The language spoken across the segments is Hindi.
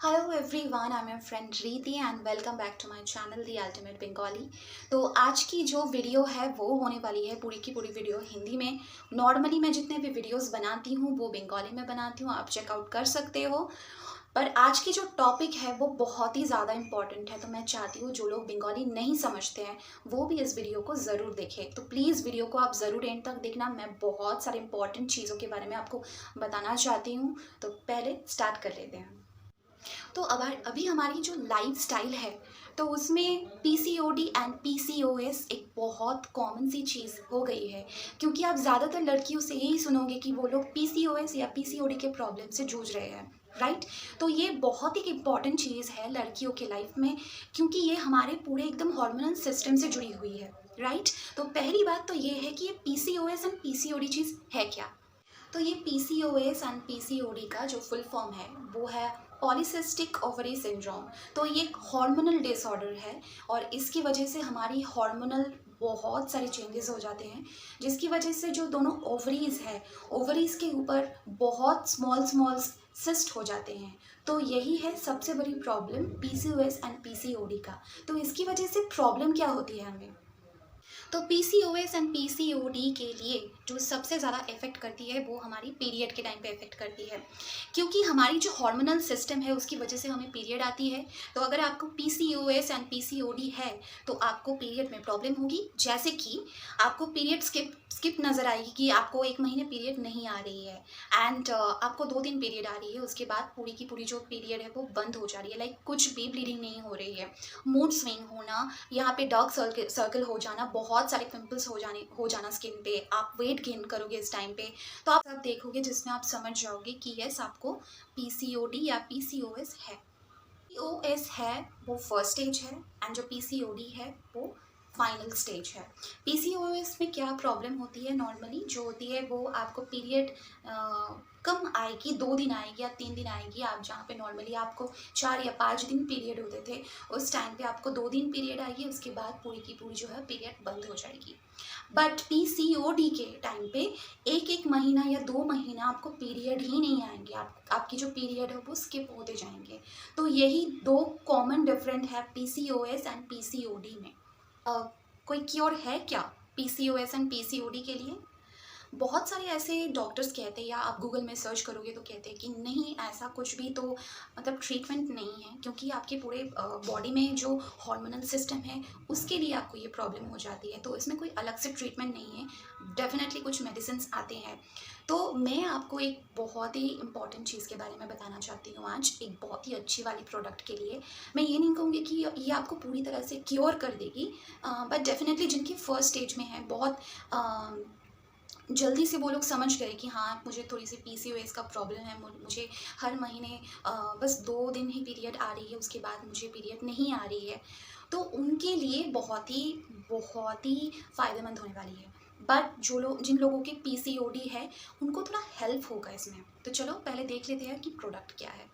Hello everyone, I am your friend Riti and welcome back to my channel the ultimate Bengali. तो आज की जो वीडियो है वो होने वाली है पूरी की पूरी वीडियो हिंदी में। नॉर्मली मैं जितने भी वीडियोस बनाती हूँ वो बंगाली में बनाती हूँ, आप चेकआउट कर सकते हो। पर आज की जो टॉपिक है वो बहुत ही ज़्यादा इम्पॉर्टेंट है, तो मैं चाहती हूँ जो लोग बंगाली नहीं समझते हैं वो भी इस वीडियो को ज़रूर देखें। तो प्लीज़ वीडियो को आप ज़रूर एंड तक देखना, मैं बहुत सारे इंपॉर्टेंट चीज़ों के बारे में आपको बताना चाहती हूँ। तो पहले स्टार्ट कर लेते हैं। तो अब अभी हमारी जो लाइफ स्टाइल है तो उसमें पीसीओडी एंड पीसीओएस एक बहुत कॉमन सी चीज़ हो गई है, क्योंकि आप ज़्यादातर लड़कियों से यही सुनोगे कि वो लोग पीसीओएस या पीसीओडी के प्रॉब्लम से जूझ रहे हैं, राइट। तो ये बहुत ही इम्पॉर्टेंट चीज़ है लड़कियों के लाइफ में, क्योंकि ये हमारे पूरे एकदम हार्मोनल सिस्टम से जुड़ी हुई है, राइट। तो पहली बात तो ये है कि ये पीसीओएस एंड पीसीओडी चीज़ है क्या। तो ये पीसीओएस एंड पीसीओडी का जो फुल फॉर्म है वो है पॉलीसिस्टिक ओवरी सिंड्रोम। तो ये एक हार्मोनल डिसऑर्डर है और इसकी वजह से हमारी हार्मोनल बहुत सारे चेंजेस हो जाते हैं, जिसकी वजह से जो दोनों ओवरीज है, ओवरीज के ऊपर बहुत स्मॉल स्मॉल सिस्ट हो जाते हैं। तो यही है सबसे बड़ी प्रॉब्लम पीसीओएस एंड पीसीओडी का। तो इसकी वजह से प्रॉब्लम क्या होती है हमें। तो पीसीओएस एंड पीसीओडी के लिए जो सबसे ज़्यादा इफेक्ट करती है वो हमारी पीरियड के टाइम पे इफेक्ट करती है, क्योंकि हमारी जो हार्मोनल सिस्टम है उसकी वजह से हमें पीरियड आती है। तो अगर आपको पीसीओएस एंड पीसीओडी है तो आपको पीरियड में प्रॉब्लम होगी, जैसे कि आपको पीरियड स्किप नज़र आएगी कि आपको 1 महीने पीरियड नहीं आ रही है एंड आपको 2 दिन पीरियड आ रही है, उसके बाद पूरी की पूरी जो पीरियड है वो बंद हो जा रही है, लाइक कुछ भी ब्लीडिंग नहीं हो रही है, मूड स्विंग होना, यहाँ पे डार्क सर्कल हो जाना, बहुत सारे पिंपल्स हो जाना स्किन पे, आप वेट गेन करोगे इस टाइम पे। तो आप सब देखोगे जिसमें आप समझ जाओगे कि यस आपको पीसीओडी या पीसीओएस है। पीसीओएस है वो फर्स्ट स्टेज है एंड जो पीसीओडी है वो फाइनल स्टेज है। पीसीओएस में क्या प्रॉब्लम होती है, नॉर्मली जो होती है वो आपको पीरियड कम आएगी, 2 दिन आएगी या 3 दिन आएगी। आप जहाँ पे नॉर्मली आपको 4 या 5 दिन पीरियड होते थे उस टाइम पे आपको 2 दिन पीरियड आएगी, उसके बाद पूरी की पूरी जो है पीरियड बंद हो जाएगी। बट पीसीओडी के टाइम पे 1 महीना या 2 महीना आपको पीरियड ही नहीं आएंगे, आपकी जो पीरियड है वो स्किप होते जाएंगे। तो यही 2 कॉमन डिफरेंट है पीसीओएस एंड पीसीओडी में। कोई क्योर है क्या पीसीओएस एंड पीसीओडी के लिए। बहुत सारे ऐसे डॉक्टर्स कहते हैं या आप गूगल में सर्च करोगे तो कहते हैं कि नहीं ऐसा कुछ भी तो मतलब ट्रीटमेंट नहीं है, क्योंकि आपके पूरे बॉडी में जो हार्मोनल सिस्टम है उसके लिए आपको ये प्रॉब्लम हो जाती है, तो इसमें कोई अलग से ट्रीटमेंट नहीं है, डेफिनेटली कुछ मेडिसिन आते हैं। तो मैं आपको एक बहुत ही इंपॉर्टेंट चीज़ के बारे में बताना चाहती हूँ आज, एक बहुत ही अच्छी वाली प्रोडक्ट के लिए। मैं ये नहीं कहूँगी कि ये आपको पूरी तरह से क्योर कर देगी, बट डेफिनेटली जिनकी फर्स्ट स्टेज में है, बहुत जल्दी से वो लोग समझ गए कि हाँ मुझे थोड़ी सी पीसीओएस का प्रॉब्लम है, मुझे हर महीने बस 2 दिन ही पीरियड आ रही है, उसके बाद मुझे पीरियड नहीं आ रही है, तो उनके लिए बहुत ही फ़ायदेमंद होने वाली है। बट जिन लोगों के पीसीओडी है उनको थोड़ा हेल्प होगा इसमें। तो चलो पहले देख लेते हैं कि प्रोडक्ट क्या है।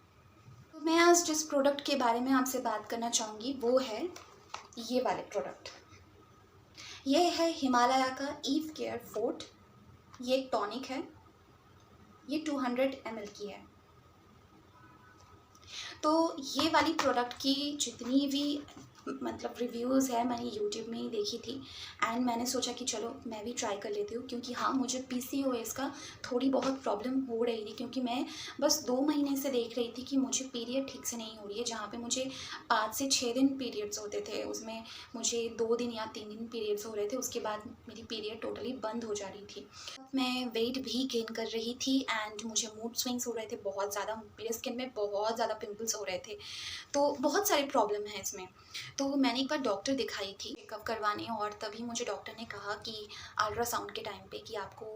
तो मैं आज जिस प्रोडक्ट के बारे में आपसे बात करना चाहूँगी वो है ये वाले प्रोडक्ट। ये है हिमालय का ईव केयर फोर्ट। ये एक टॉनिक है, ये 200 ml की है। तो ये वाली प्रोडक्ट की जितनी भी मतलब रिव्यूज़ है मैंने यूट्यूब में ही देखी थी एंड मैंने सोचा कि चलो मैं भी ट्राई कर लेती हूँ, क्योंकि हाँ मुझे पीसीओएस का थोड़ी बहुत प्रॉब्लम हो रही थी, क्योंकि मैं बस 2 महीने से देख रही थी कि मुझे पीरियड ठीक से नहीं हो रही है। जहाँ पे मुझे 5 से 6 दिन पीरियड्स होते थे उसमें मुझे 2 दिन या 3 दिन पीरियड्स हो रहे थे, उसके बाद मेरी पीरियड टोटली बंद हो जा रही थी। मैं वेट भी गेन कर रही थी एंड मुझे मूड स्विंग्स हो रहे थे बहुत ज़्यादा, मेरे स्किन में बहुत ज़्यादा पिंपल्स हो रहे थे, तो बहुत सारे प्रॉब्लम है इसमें। तो मैंने एक बार डॉक्टर दिखाई थी चेकअप करवाने, और तभी मुझे डॉक्टर ने कहा कि अल्ट्रासाउंड के टाइम पे कि आपको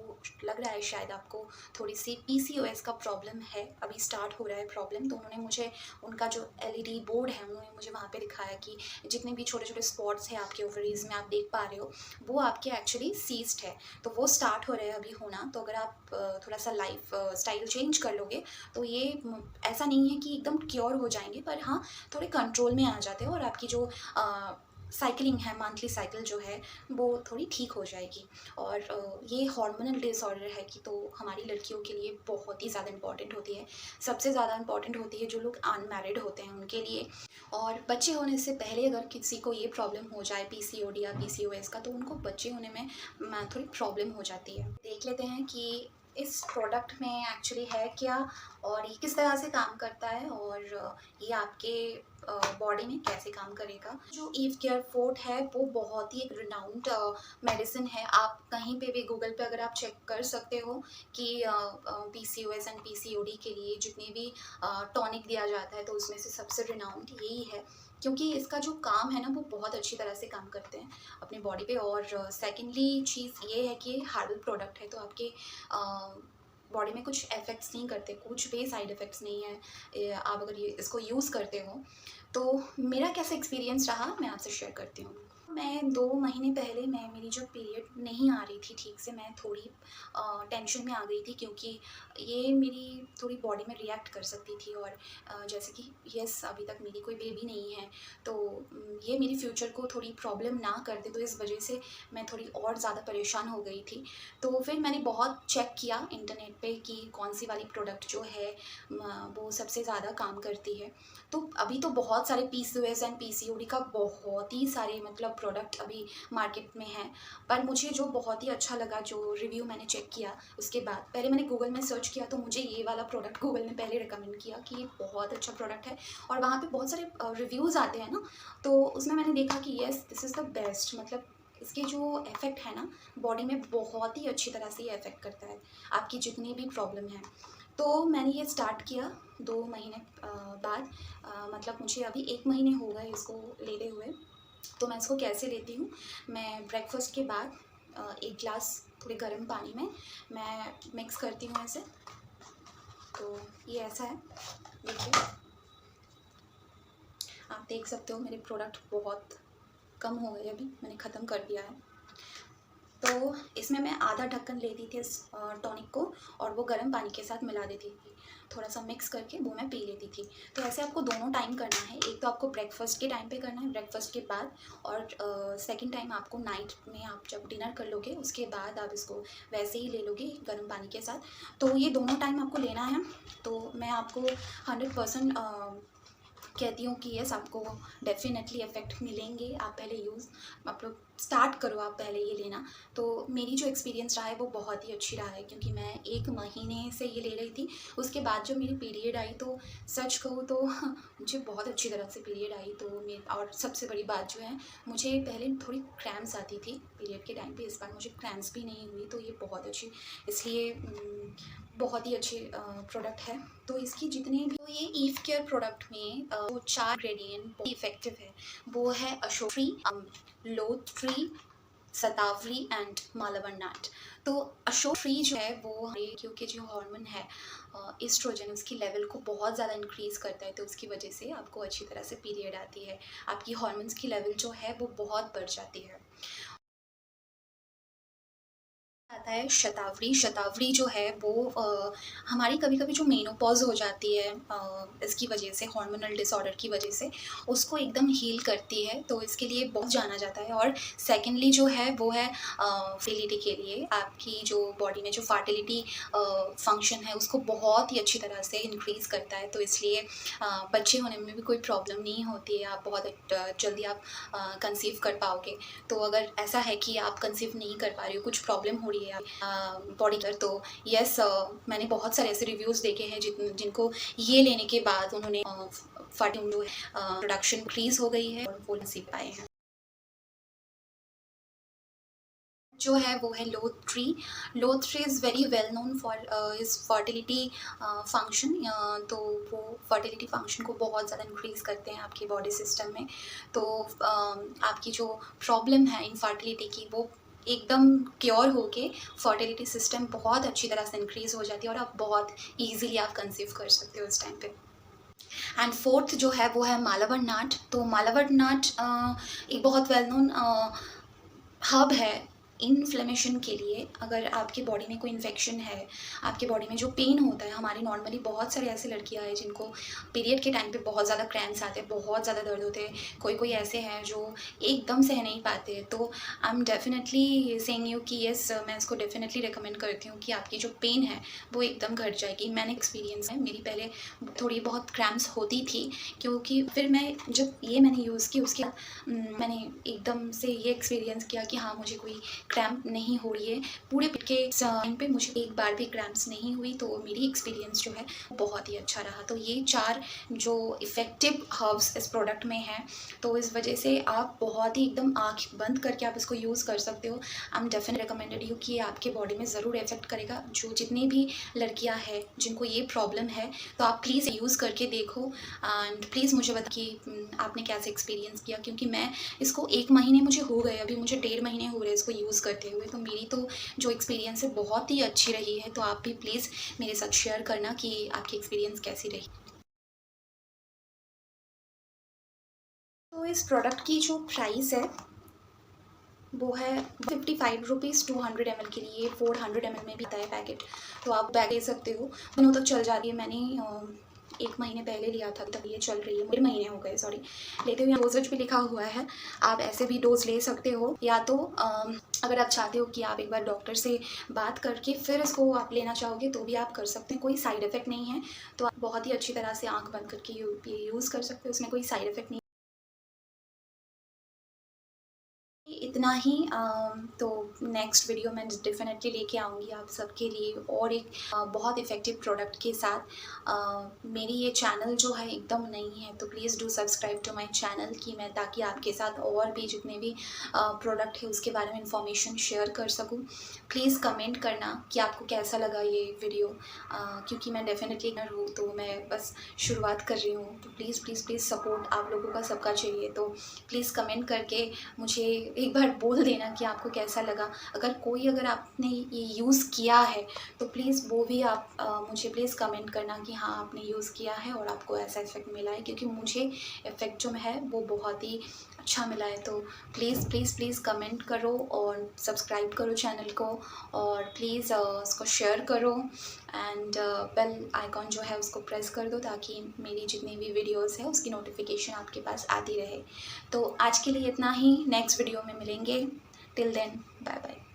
लग रहा है शायद आपको थोड़ी सी पीसीओएस का प्रॉब्लम है, अभी स्टार्ट हो रहा है प्रॉब्लम। तो उन्होंने मुझे उनका जो एलईडी बोर्ड है उन्होंने मुझे वहाँ पे दिखाया कि जितने भी छोटे छोटे स्पॉट्स हैं आपके ओवरीज में आप देख पा रहे हो वो आपके एक्चुअली सीस्ड है, तो वो स्टार्ट हो रहा है अभी होना। तो अगर आप थोड़ा सा लाइफ स्टाइल चेंज कर लोगे तो ये ऐसा नहीं है कि एकदम क्योर हो जाएंगे, पर हाँ थोड़े कंट्रोल में आ जाते हो और आपकी जो साइकिलिंग है, मंथली साइकिल जो है वो थोड़ी ठीक हो जाएगी। और ये हार्मोनल डिसऑर्डर है कि तो हमारी लड़कियों के लिए बहुत ही ज़्यादा इम्पॉर्टेंट होती है। सबसे ज़्यादा इम्पॉर्टेंट होती है जो लोग अनमैरिड होते हैं उनके लिए। और बच्चे होने से पहले अगर किसी को ये प्रॉब्लम हो जाए पीसीओडी या पीसीओएस का, तो उनको बच्चे होने में थोड़ी प्रॉब्लम हो जाती है। देख लेते हैं कि इस प्रोडक्ट में एक्चुअली है क्या और ये किस तरह से काम करता है और ये आपके बॉडी में कैसे काम करेगा। जो ईव केयर फोर्ट है वो बहुत ही एक रिनाउंड मेडिसिन है। आप कहीं पे भी गूगल पे अगर आप चेक कर सकते हो कि पीसीओएस एंड पीसीओडी के लिए जितने भी टॉनिक दिया जाता है तो उसमें से सबसे रिनाउंड यही है, क्योंकि इसका जो काम है ना वो बहुत अच्छी तरह से काम करते हैं अपनी बॉडी पे। और सेकेंडली चीज़ ये है कि ये हर्बल प्रोडक्ट है तो आपके बॉडी में कुछ इफ़ेक्ट्स नहीं करते, कुछ भी साइड इफ़ेक्ट्स नहीं है। आप अगर ये इसको यूज़ करते हो तो मेरा कैसा एक्सपीरियंस रहा मैं आपसे शेयर करती हूँ। मैं 2 महीने पहले मेरी जो पीरियड नहीं आ रही थी ठीक से, मैं थोड़ी टेंशन में आ गई थी क्योंकि ये मेरी थोड़ी बॉडी में रिएक्ट कर सकती थी। और जैसे कि यस अभी तक मेरी कोई बेबी नहीं है तो ये मेरी फ्यूचर को थोड़ी प्रॉब्लम ना कर दे, तो इस वजह से मैं थोड़ी और ज़्यादा परेशान हो गई थी। तो फिर मैंने बहुत चेक किया इंटरनेट पे कि कौन सी वाली प्रोडक्ट जो है वो सबसे ज़्यादा काम करती है। तो अभी तो बहुत सारे पीसीओएस एंड पीसीओडी का बहुत ही सारे मतलब प्रोडक्ट अभी मार्केट में हैं, पर मुझे जो बहुत ही अच्छा लगा, जो रिव्यू मैंने चेक किया उसके बाद, पहले मैंने गूगल में सर्च किया तो मुझे ये वाला प्रोडक्ट गूगल ने पहले रिकमेंड किया कि ये बहुत अच्छा प्रोडक्ट है। और वहाँ पे बहुत सारे रिव्यूज़ आते हैं ना, तो उसमें मैंने देखा कि yes this is the best. मतलब इसके जो इफ़ेक्ट है ना बॉडी में बहुत ही अच्छी तरह से ये इफ़ेक्ट करता है आपकी जितनी भी प्रॉब्लम है। तो मैंने ये स्टार्ट किया 2 महीने बाद, मतलब मुझे अभी 1 महीने हो गए इसको लेते हुए। तो मैं इसको कैसे लेती हूँ, मैं ब्रेकफास्ट के बाद 1 ग्लास थोड़े गर्म पानी में मैं मिक्स करती हूँ ऐसे। तो ये ऐसा है, देखिए आप देख सकते हो मेरे प्रोडक्ट बहुत कम हो गए, अभी मैंने ख़त्म कर दिया है। तो इसमें मैं आधा ढक्कन लेती थी इस टॉनिक को और वो गर्म पानी के साथ मिला देती थी, थोड़ा सा मिक्स करके वो मैं पी लेती थी। तो ऐसे आपको दोनों टाइम करना है, एक तो आपको ब्रेकफास्ट के टाइम पे करना है ब्रेकफास्ट के बाद, और सेकंड टाइम आपको नाइट में आप जब डिनर कर लोगे उसके बाद आप इसको वैसे ही ले लोगे गर्म पानी के साथ। तो ये दोनों टाइम आपको लेना है। तो मैं आपको 100% कहती हूँ कि यस आपको डेफिनेटली इफ़ेक्ट मिलेंगे। आप पहले आप लोग स्टार्ट करो, आप पहले ये लेना। तो मेरी जो एक्सपीरियंस रहा है वो बहुत ही अच्छी रहा है, क्योंकि मैं 1 महीने से ये ले रही थी। उसके बाद जब मेरी पीरियड आई तो सच कहूँ तो मुझे बहुत अच्छी तरह से पीरियड आई। तो और सबसे बड़ी बात जो है, मुझे पहले थोड़ी क्रैम्प्स आती थी पीरियड के टाइम पे, इस बार मुझे क्रैम्प्स भी नहीं हुई। तो ये बहुत अच्छी, इसलिए बहुत ही अच्छे प्रोडक्ट है। तो इसकी जितनी भी, तो ये ईव केयर प्रोडक्ट में वो 4 इंग्रेडिएंट बहुत इफेक्टिव है। वो है अशोक ट्री, लोथ ट्री, शतावरी एंड मालवन नट। तो अशोक ट्री जो है वो क्योंकि जो हार्मोन है एस्ट्रोजन, उसकी लेवल को बहुत ज़्यादा इंक्रीज़ करता है, तो उसकी वजह से आपको अच्छी तरह से पीरियड आती है, आपकी हार्मोन्स की लेवल जो है वो बहुत बढ़ जाती है। आता है शतावरी। शतावरी जो है वो हमारी कभी कभी जो मेनोपॉज हो जाती है इसकी वजह से, हार्मोनल डिसऑर्डर की वजह से, उसको एकदम हील करती है। तो इसके लिए बहुत जाना जाता है। और सेकेंडली जो है वो है फर्टिलिटी के लिए, आपकी जो बॉडी में जो फर्टिलिटी फंक्शन है उसको बहुत ही अच्छी तरह से इंक्रीज़ करता है। तो इसलिए बच्चे होने में भी कोई प्रॉब्लम नहीं होती है, आप बहुत जल्दी आप कंसीव कर पाओगे। तो अगर ऐसा है कि आप कंसीव नहीं कर पा रहे हो, कुछ प्रॉब्लम हो रही है बॉडी पर, तो यस मैंने बहुत सारे ऐसे रिव्यूज़ देखे हैं जिनको ये लेने के बाद उन्होंने प्रोडक्शन इंक्रीज़ हो गई है और वो कंसीव पाए हैं। जो है वो है लोथ ट्री। लोथ tree is very well known for इस फर्टिलिटी फंक्शन। तो वो फर्टिलिटी फंक्शन को बहुत ज़्यादा इंक्रीज़ करते हैं आपकी बॉडी सिस्टम में। तो आपकी जो प्रॉब्लम है इनफर्टिलिटी की वो एकदम क्योर होके फर्टिलिटी सिस्टम बहुत अच्छी तरह से इंक्रीज़ हो जाती है और आप बहुत ईजीली आप कंसीव कर सकते हो इस टाइम पे। एंड फोर्थ जो है वो है मालावर नट। तो मालावर नट एक बहुत वेल नोन हब है इन्फ्लेमेशन के लिए, अगर आपकी बॉडी में कोई इन्फेक्शन है, आपके बॉडी में जो पेन होता है, हमारी नॉर्मली बहुत सारे ऐसे लड़कियां हैं जिनको पीरियड के टाइम पे बहुत ज़्यादा क्रैम्प्स आते हैं, बहुत ज़्यादा दर्द होते हैं, कोई ऐसे हैं जो एकदम सह नहीं पाते। तो I am definitely saying you कि येस, मैं इसको डेफिनेटली रिकमेंड करती हूँ कि आपकी जो पेन है वो एकदम घट जाएगी। मैंने एक्सपीरियंस है, मेरी पहले थोड़ी बहुत क्रैम्प्स होती थी, क्योंकि फिर मैं जब ये मैंने यूज़ की उसके बाद मैंने एकदम से ये एक्सपीरियंस किया कि हाँ, मुझे कोई क्रैम्प नहीं हो रही है। पूरे पीरियड के टाइम पे मुझे एक बार भी क्रैम्प्स नहीं हुई, तो मेरी एक्सपीरियंस जो है बहुत ही अच्छा रहा। तो ये 4 जो इफ़ेक्टिव हर्ब्स इस प्रोडक्ट में हैं, तो इस वजह से आप बहुत ही एकदम आँख बंद करके आप इसको यूज़ कर सकते हो। I am definitely recommended you कि आपके बॉडी में ज़रूर इफेक्ट करेगा। जो जितनी भी लड़कियां हैं जिनको ये प्रॉब्लम है, तो आप प्लीज़ यूज़ करके देखो एंड प्लीज़ मुझे बता कि आपने कैसे एक्सपीरियंस किया, क्योंकि मैं इसको 1 महीने मुझे हो गए, अभी मुझे 1.5 महीने हो रहे हैं इसको यूज़ करते हुए। तो मेरी तो जो एक्सपीरियंस है बहुत ही अच्छी रही है। तो आप भी प्लीज़ मेरे साथ शेयर करना कि आपकी एक्सपीरियंस कैसी रही। तो इस प्रोडक्ट की जो प्राइस है वो है 55 रुपीज़ 200 ml के लिए। 400 ml में भी आता है पैकेट, तो आप बैग ले सकते हो, दिनों तक चल जाती है। मैंने 1 महीने पहले लिया था, तब ये चल रही है, 1.5 महीने हो गए सॉरी लेते हुए। डोजेज भी लिखा हुआ है, आप ऐसे भी डोज ले सकते हो, या तो अगर आप चाहते हो कि आप एक बार डॉक्टर से बात करके फिर इसको आप लेना चाहोगे तो भी आप कर सकते हैं। कोई साइड इफ़ेक्ट नहीं है, तो आप बहुत ही अच्छी तरह से आँख बंद करके यूज़ कर सकते हो, उसमें कोई साइड इफ़ेक्ट नहीं। इतना ही तो नेक्स्ट वीडियो मैं डेफिनेटली लेके आऊँगी आप सबके लिए और एक बहुत इफ़ेक्टिव प्रोडक्ट के साथ। मेरी ये चैनल जो है एकदम नई है, तो please do subscribe to my channel कि मैं ताकि आपके साथ और भी जितने भी प्रोडक्ट है उसके बारे में इंफॉर्मेशन शेयर कर सकूँ। प्लीज़ कमेंट करना कि आपको कैसा लगा ये वीडियो, क्योंकि मैं डेफिनेटली कर हूँ, तो मैं बस शुरुआत कर रही हूँ। तो प्लीज़ प्लीज़ प्लीज़ सपोर्ट आप लोगों का सबका चाहिए, तो प्लीज़ कमेंट करके मुझे एक बार बोल देना कि आपको कैसा लगा। अगर आपने ये यूज़ किया है तो प्लीज़ वो भी आप मुझे प्लीज़ कमेंट करना कि हाँ, आपने यूज़ किया है और आपको ऐसा इफ़ेक्ट मिला है, क्योंकि मुझे इफ़ेक्ट जो है वो बहुत ही अच्छा मिला है। तो प्लीज़ प्लीज़ प्लीज़ कमेंट करो और सब्सक्राइब करो चैनल को, और प्लीज़ उसको शेयर करो एंड बेल आइकॉन जो है उसको प्रेस कर दो, ताकि मेरी जितनी भी वीडियोस है उसकी नोटिफिकेशन आपके पास आती रहे। तो आज के लिए इतना ही, नेक्स्ट वीडियो में मिलेंगे। Till then bye bye.